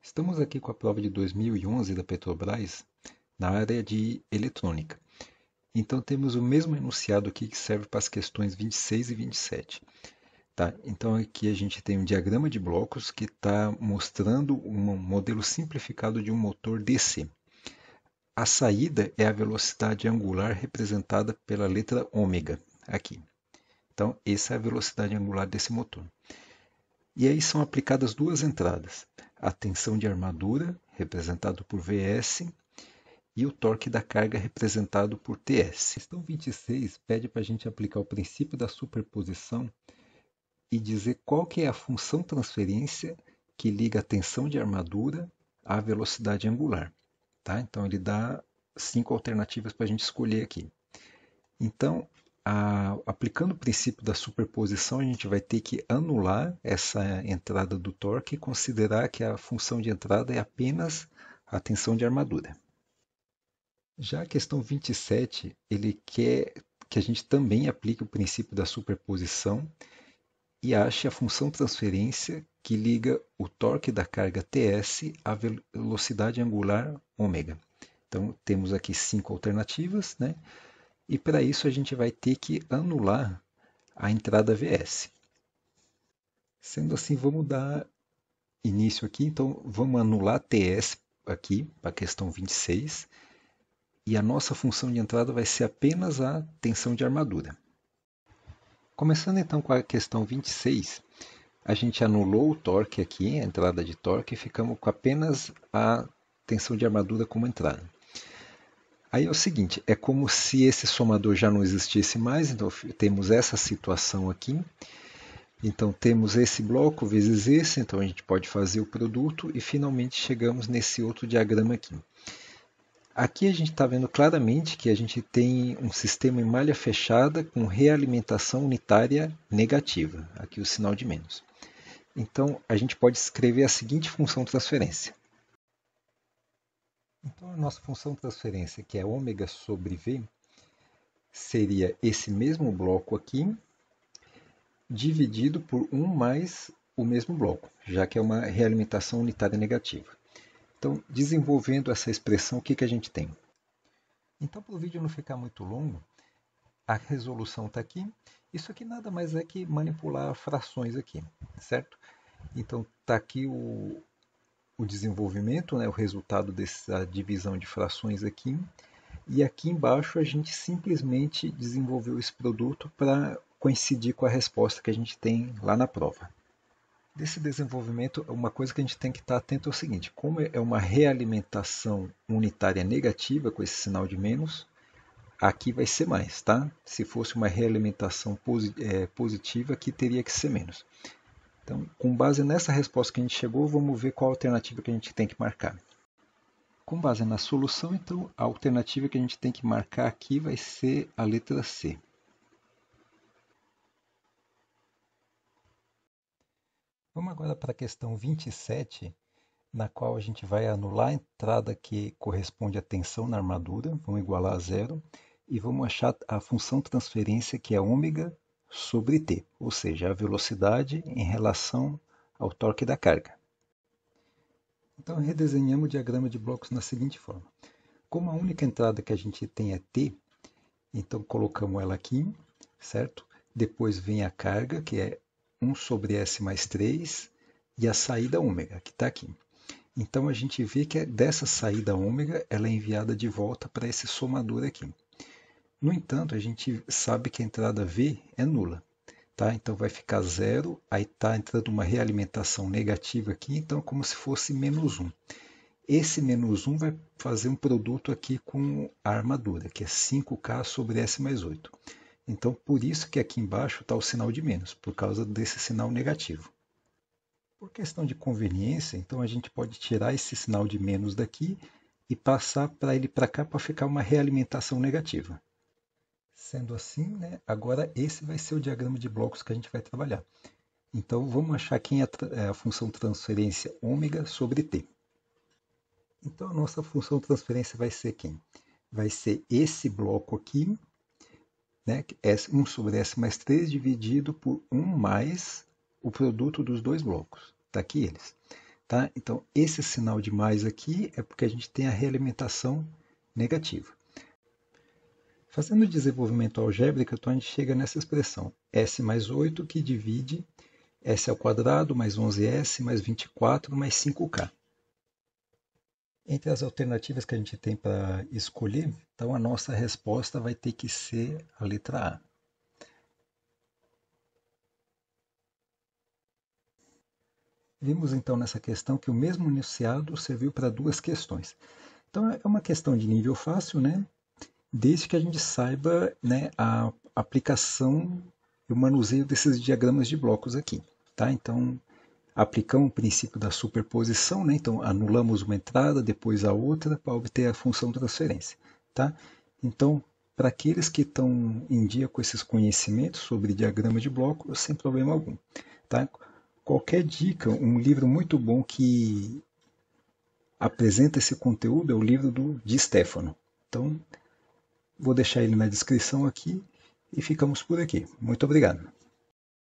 Estamos aqui com a prova de 2011 da Petrobras na área de eletrônica. Então temos o mesmo enunciado aqui que serve para as questões 26 e 27. Tá? Então aqui a gente tem um diagrama de blocos que está mostrando um modelo simplificado de um motor DC. A saída é a velocidade angular representada pela letra ômega aqui. Então essa é a velocidade angular desse motor. E aí são aplicadas duas entradas, a tensão de armadura, representado por Vs, e o torque da carga, representado por Ts. A questão 26 pede para a gente aplicar o princípio da superposição e dizer qual que é a função transferência que liga a tensão de armadura à velocidade angular. Tá? Então ele dá 5 alternativas para a gente escolher aqui. Então, aplicando o princípio da superposição, a gente vai ter que anular essa entrada do torque e considerar que a função de entrada é apenas a tensão de armadura. Já a questão 27, ele quer que a gente também aplique o princípio da superposição e ache a função transferência que liga o torque da carga Ts à velocidade angular ômega. Então, temos aqui 5 alternativas, né? E para isso a gente vai ter que anular a entrada Vs. Sendo assim, vamos dar início aqui. Então, vamos anular Ts aqui, para a questão 26. E a nossa função de entrada vai ser apenas a tensão de armadura. Começando então com a questão 26, a gente anulou o torque aqui, a entrada de torque, e ficamos com apenas a tensão de armadura como entrada. Aí é o seguinte, é como se esse somador já não existisse mais, então temos essa situação aqui. Então temos esse bloco vezes esse, então a gente pode fazer o produto e finalmente chegamos nesse outro diagrama aqui. Aqui a gente está vendo claramente que a gente tem um sistema em malha fechada com realimentação unitária negativa, aqui o sinal de menos. Então a gente pode escrever a seguinte função transferência. Então a nossa função transferência, que é ômega sobre V, seria esse mesmo bloco aqui, dividido por 1 mais o mesmo bloco, já que é uma realimentação unitária negativa. Então, desenvolvendo essa expressão, o que a gente tem? Então, para o vídeo não ficar muito longo, a resolução está aqui. Isso aqui nada mais é que manipular frações aqui, certo? Então, está aqui o desenvolvimento, né, o resultado dessa divisão de frações aqui. E aqui embaixo a gente simplesmente desenvolveu esse produto para coincidir com a resposta que a gente tem lá na prova. Desse desenvolvimento, uma coisa que a gente tem que estar atento é o seguinte, como é uma realimentação unitária negativa com esse sinal de menos, aqui vai ser mais, tá? Se fosse uma realimentação positiva, aqui teria que ser menos. Então, com base nessa resposta que a gente chegou, vamos ver qual alternativa que a gente tem que marcar. Com base na solução, então, a alternativa que a gente tem que marcar aqui vai ser a letra C. Vamos agora para a questão 27, na qual a gente vai anular a entrada que corresponde à tensão na armadura, vamos igualar a zero, e vamos achar a função transferência que é ômega sobre t, ou seja, a velocidade em relação ao torque da carga. Então redesenhamos o diagrama de blocos na seguinte forma. Como a única entrada que a gente tem é t, então colocamos ela aqui, certo? Depois vem a carga, que é 1 sobre S mais 3, e a saída ômega, que está aqui. Então a gente vê que dessa saída ômega, ela é enviada de volta para esse somador aqui. No entanto, a gente sabe que a entrada V é nula. Tá? Então vai ficar zero, aí está entrando uma realimentação negativa aqui, então é como se fosse menos 1. Esse menos 1 vai fazer um produto aqui com a armadura, que é 5K sobre S mais 8. Então, por isso que aqui embaixo está o sinal de menos, por causa desse sinal negativo. Por questão de conveniência, então a gente pode tirar esse sinal de menos daqui e passar para ele para cá para ficar uma realimentação negativa. Sendo assim, né, agora esse vai ser o diagrama de blocos que a gente vai trabalhar. Então, vamos achar quem é a função transferência ômega sobre t. Então, a nossa função transferência vai ser quem? Vai ser esse bloco aqui, né, 1 sobre S mais 3 dividido por 1 mais o produto dos dois blocos. Está aqui eles. Tá? Então, esse sinal de mais aqui é porque a gente tem a realimentação negativa. Fazendo o desenvolvimento algébrico, então a gente chega nessa expressão s mais 8 que divide s ao quadrado mais 11s mais 24 mais 5k. Entre as alternativas que a gente tem para escolher, então a nossa resposta vai ter que ser a letra A. Vimos então nessa questão que o mesmo enunciado serviu para duas questões. Então é uma questão de nível fácil, né? Desde que a gente saiba, né, a aplicação e o manuseio desses diagramas de blocos aqui. Tá? Então, aplicamos o princípio da superposição, né? Então anulamos uma entrada, depois a outra, para obter a função de transferência. Tá? Então, para aqueles que estão em dia com esses conhecimentos sobre diagrama de bloco, sem problema algum. Tá? Qualquer dica, um livro muito bom que apresenta esse conteúdo é o livro do Di Stefano. Então, vou deixar ele na descrição aqui e ficamos por aqui. Muito obrigado.